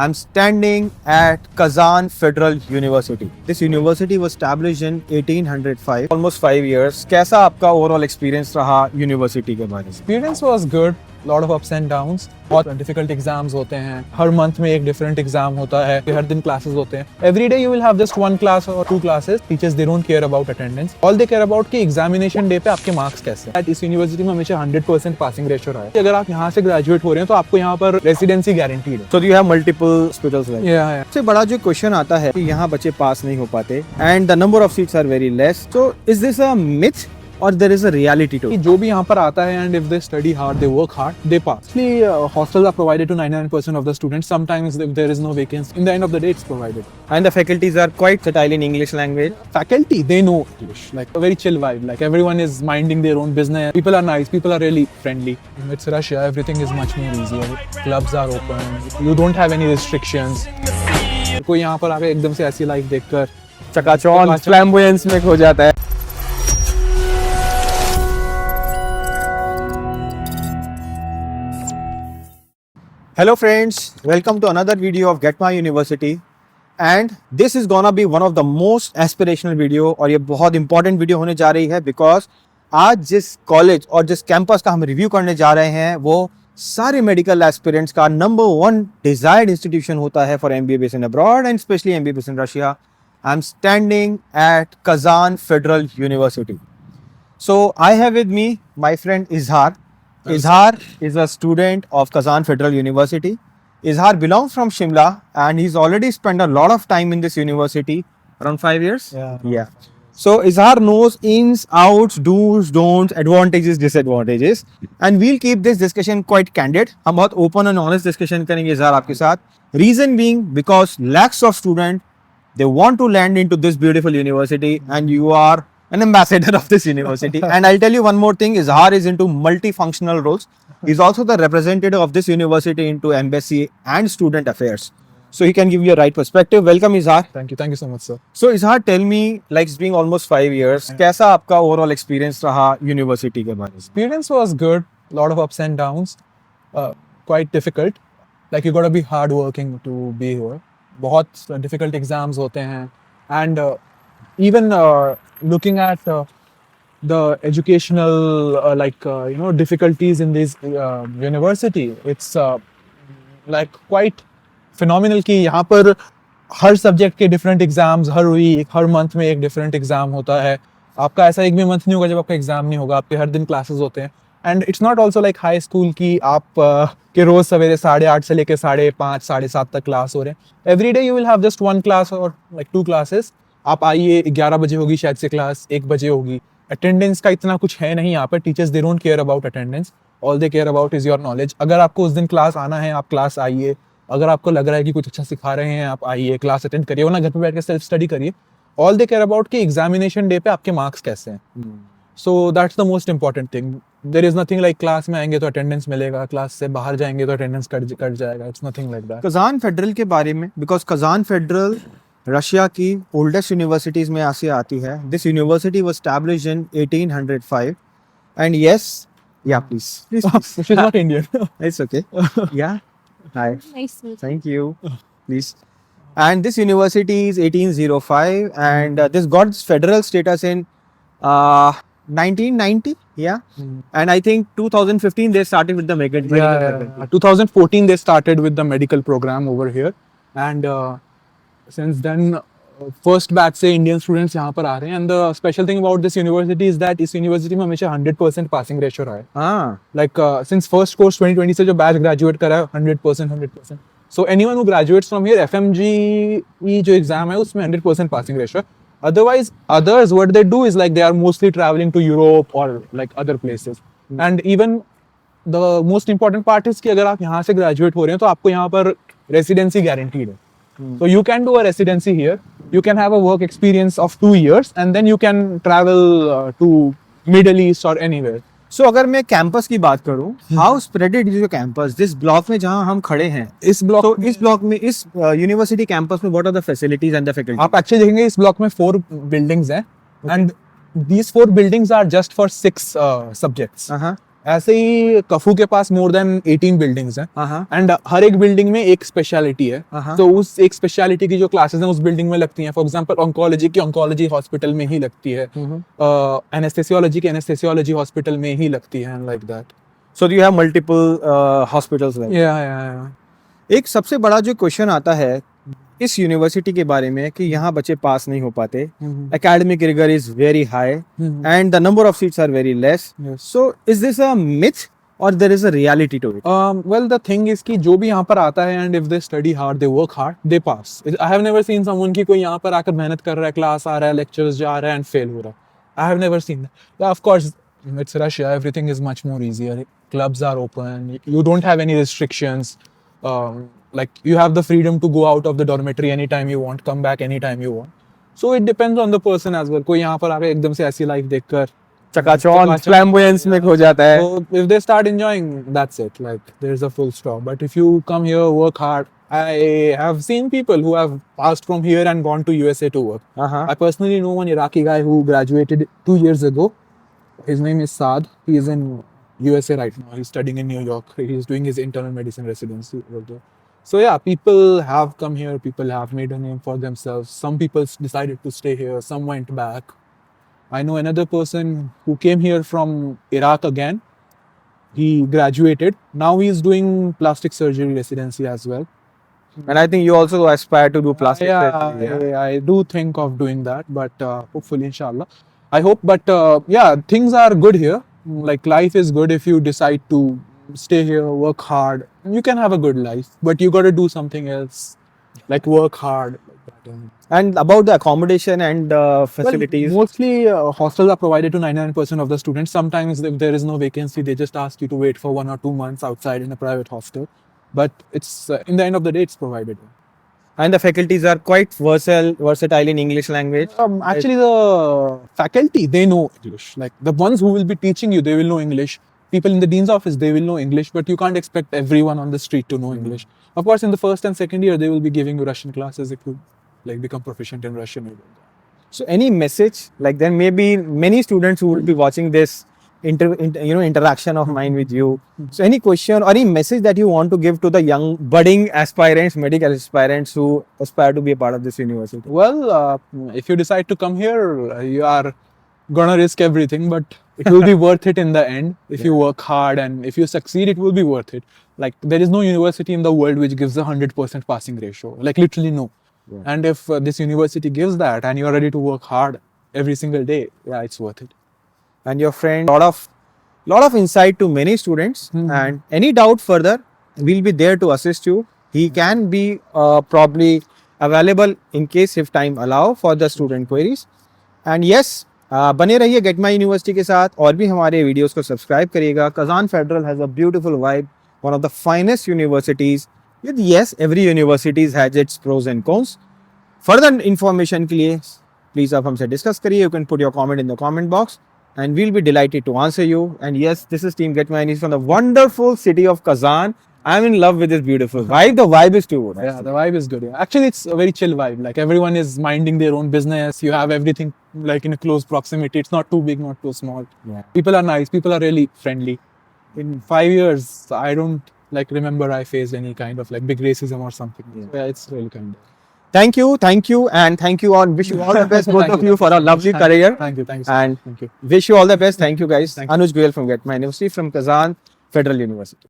I'm standing at Kazan Federal University. This university was established in 1805, almost 5 years. कैसा आपका overall experience रहा university के बारे में? Experience was good. Lot of ups and downs. बहुत difficult exams होते हैं. हर मंथ में एक डिफरेंट एग्जाम होता है. हर दिन क्लासेस होते हैं. Every day you will have just one class और two classes. Teachers they don't care about attendance. All they care about कि एग्जामिनेशन डे पे आपके मार्क्स कैसे हैं. इस यूनिवर्सिटी में हमेशा 100% पासिंग रेशियो रहा है. अगर आप यहाँ से ग्रेजुएट हो रहे हैं तो आपको यहाँ पर रेसिडेंसी गारंटीड है. So you have multiple hospitals there. Yeah. सबसे बड़ा जो क्वेश्चन आता है कि यहाँ बच्चे पास नहीं हो पाते and the number of seats are very less. So is this a myth or there is a reality to कि it? जो भी यहाँ पर आता है and if they study hard, they work hard, they pass. Actually, hostels are provided to 99% of the students. Sometimes if there is no vacancy, in the end of the day, it's provided. And the faculties are quite fertile in English language. Faculty, they know English, like a very chill vibe. Like everyone is minding their own business. People are nice. People are really friendly. It's Russia. Everything is much more easier. Clubs are open. You don't have any restrictions. कोई यहाँ पर आके एकदम से ऐसी life देखकर चकाचौंध फ्लैम्बोयंस में खो जाता है. Hello friends, welcome to another video of Get My University and this is gonna be one of the most aspirational video और ये बहुत important video होने जा रही है because आज जिस कॉलेज और जिस कैंपस का हम रिव्यू करने जा रहे हैं वो सारे मेडिकल एस्पिरेंट्स का नंबर 1 डिजायर्ड इंस्टीट्यूशन होता है for MBA based in abroad and especially MBA based in Russia. I'm standing at Kazan Federal University. So I have with me my friend Izhar. Izhar is a student of Kazan Federal University. Izhar belongs from Shimla and he's already spent a lot of time in this university, around 5 years. Yeah. So Izhar knows ins, outs, do's, don'ts, advantages, disadvantages, and we'll keep this discussion quite candid. हम बहुत open and honest discussion करेंगे Izhar आपके साथ. Reason being because lakhs of students they want to land into this beautiful university and you are an ambassador of this university. And I'll tell you one more thing, Izhar is into multifunctional roles. He's also the representative of this university into embassy and student affairs. So he can give you a right perspective. Welcome Izhar. Thank you so much, sir. So Izhar, tell me, like it's been almost 5 years, कैसा आपका overall experience रहा university के बारे में? Experience was good. Lot of ups and downs. Quite difficult. Like you gotta be hard working to be here. बहुत difficult exams होते हैं. And even looking at the educational difficulties in this university, it's like quite phenomenal कि यहाँ पर हर subject के different exams हर week हर month में एक different exam होता है. आपका ऐसा एक भी मंथ नहीं होगा जब आपका एग्जाम नहीं होगा. आपके हर दिन क्लासेस होते हैं. And it's not also like high school की आप के रोज सवेरे 8:30 से लेकर 5:30 7:30 तक क्लास हो रहे हैं. Every day you will have just one class और लाइक टू क्लासेस. आप आइए 11 बजे होगी शायद से क्लास, 1 बजे होगी. अटेंडेंस का इतना कुछ है नहीं यहाँ पर. Teachers they don't care about attendance. All they care about is your knowledge. अगर आपको उस दिन क्लास आना है आप क्लास आइए. अगर आपको लग रहा है कि कुछ अच्छा सिखा रहे हैं आप आइए क्लास अटेंड करिए, वरना घर पे बैठ के सेल्फ स्टडी करिए. ऑल दे केयर अबाउट कि एग्जामिनेशन डे पे आपके मार्क्स कैसे हैं. So that's the most important thing. There is nothing like class में आएंगे तो अटेंडेंस मिलेगा, क्लास से बाहर जाएंगे तो अटेंडेंस कट जाएगा. It's nothing like that. Kazan federal के बारे में, बिकॉज कजान फेडरल रशिया की ओल्डेस्ट यूनिवर्सिटीज में से आती है. This university was established in 1805 and yes please She's not Indian. It's okay. या hi, Nice to meet you. thank you, please. And this university is 1805 and this got its federal status in 1990. And I think 2015 they started with the medical program. 2014 they started with the medical program over here, and since then first batch से Indian students यहाँ पर आ रहे हैं. And the special thing about this university is that इस university में हमेशा 100% passing ratio रहा है. Like since first course 2020 से जो batch graduate करा है 100%. So anyone who graduates from here, FMGE जो exam है उसमें 100% passing ratio. Otherwise, others what they do is like they are mostly traveling to Europe or like other places. And even the most important part is कि अगर आप यहाँ से graduate हो रहे हैं तो आपको यहाँ पर residency guaranteed है. So you can do a residency here. You can have a work experience of 2 years and then you can travel to Middle East or anywhere. So अगर मैं कैंपस की बात करूं, how spreaded is your campus? This block में जहां हम खड़े हैं, इस ब्लॉक तो इस ब्लॉक में इस यूनिवर्सिटी कैंपस में what are the facilities and the faculty? आप एक्चुअली देखेंगे इस ब्लॉक में 4 बिल्डिंग्स हैं. And these 4 buildings are just for 6 subjects. ऐसे ही कफू के पास मोर देन 18 बिल्डिंग्स हैं हाँ एंड हर एक बिल्डिंग में एक स्पेशलिटी है. हाँ. तो उस एक स्पेशलिटी की जो क्लासेस हैं उस बिल्डिंग में लगती हैं. फॉर एग्जांपल ऑन्कोलॉजी की ऑन्कोलॉजी हॉस्पिटल में ही लगती है, एनेस्थेसियोलॉजी की एनेस्थेसियोलॉजी हॉस्पिटल में ही लगती है, like that. So you have multiple hospitals like. या एक सबसे बड़ा जो क्वेश्चन आता है इस यूनिवर्सिटी के बारे में कि यहाँ बच्चे पास नहीं हो पाते. Academic rigor is very high and the number of seats are very less. Yes. So is this a myth or there is a reality to it? Well, the thing is कि जो भी यहाँ पर आता है and if they study hard, they work hard, they pass. I have never seen someone कि कोई यहाँ पर आकर मेहनत कर रहा है, क्लास आ रहा है, lectures जा रहा है and fail हो रहा है. I have never seen that. Yeah, of course, it's Russia. Everything is much more easier. Clubs are open. You don't have any restrictions. Like you have the freedom to go out of the dormitory anytime you want, come back anytime you want. So it depends on the person as well. कोई यहाँ पर आकर एकदम से ऐसी life देखकर चकाचौंध flamboyance में खो जाता है. So if they start enjoying, that's it. Like there's a full stop. But if you come here, work hard. I have seen people who have passed from here and gone to USA to work. I personally know one Iraqi guy who graduated 2 years ago. His name is Saad. He is in USA right now. He's studying in New York. He's doing his internal medicine residency over there. So yeah, people have come here. People have made a name for themselves. Some people decided to stay here. Some went back. I know another person who came here from Iraq again. He graduated. Now he's doing plastic surgery residency as well. And I think you also aspire to do plastic surgery. Yeah, I do think of doing that, but hopefully, inshallah. I hope, but yeah, things are good here. Like life is good if you decide to stay here, work hard. You can have a good life, but you got to do something else, like work hard. And about the accommodation and facilities. Well, mostly hostels are provided to 99% of the students. Sometimes if there is no vacancy, they just ask you to wait for 1 or 2 months outside in a private hostel. But it's in the end of the day, it's provided. And the faculties are quite versatile in English language. Actually, the faculty, they know English. Like the ones who will be teaching you, they will know English. People in the dean's office, they will know English, but you can't expect everyone on the street to know English. Of course, in the first and second year, they will be giving you Russian classes if you like become proficient in Russian. So any message, like there may be many students who will be watching this interaction of mine with you. So any question or any message that you want to give to the young budding aspirants, medical aspirants who aspire to be a part of this university? Well, if you decide to come here, you are gonna risk everything, but it will be worth it in the end. If you work hard and if you succeed, it will be worth it. Like there is no university in the world which gives a 100% passing ratio. Like literally no. Yeah. And if this university gives that and you are ready to work hard every single day, yeah, it's worth it. And your friend, lot of insight to many students. And any doubt further, we'll be there to assist you. He can be probably available in case if time allow for the student queries. And yes, बने रहिए get my university के साथ और भी हमारे videos को subscribe करिएगा. Kazan federal has a beautiful vibe, one of the finest universities. Yes, every university has its pros and cons. Further information के लिए प्लीज आप हमसे डिस्कस करिए. You can put your comment in the comment box and we'll be delighted to answer you. And yes, this is Team Get Mine from the wonderful city of Kazan. I'm in love with this beautiful vibe. The vibe is too good. Yeah, the vibe is good. Yeah. Actually, it's a very chill vibe. Like everyone is minding their own business. You have everything like in a close proximity. It's not too big, not too small. Yeah. People are nice. People are really friendly. In 5 years, I don't like remember I faced any kind of like big racism or something. Yeah, it's really kind of. Thank you, and thank you all. Wish you all the best, both of you, for a lovely career. Thank you. And thank you. wish you all the best. Thank you, guys. Thank you. Anuj Goyal from Get My University from Kazan Federal University.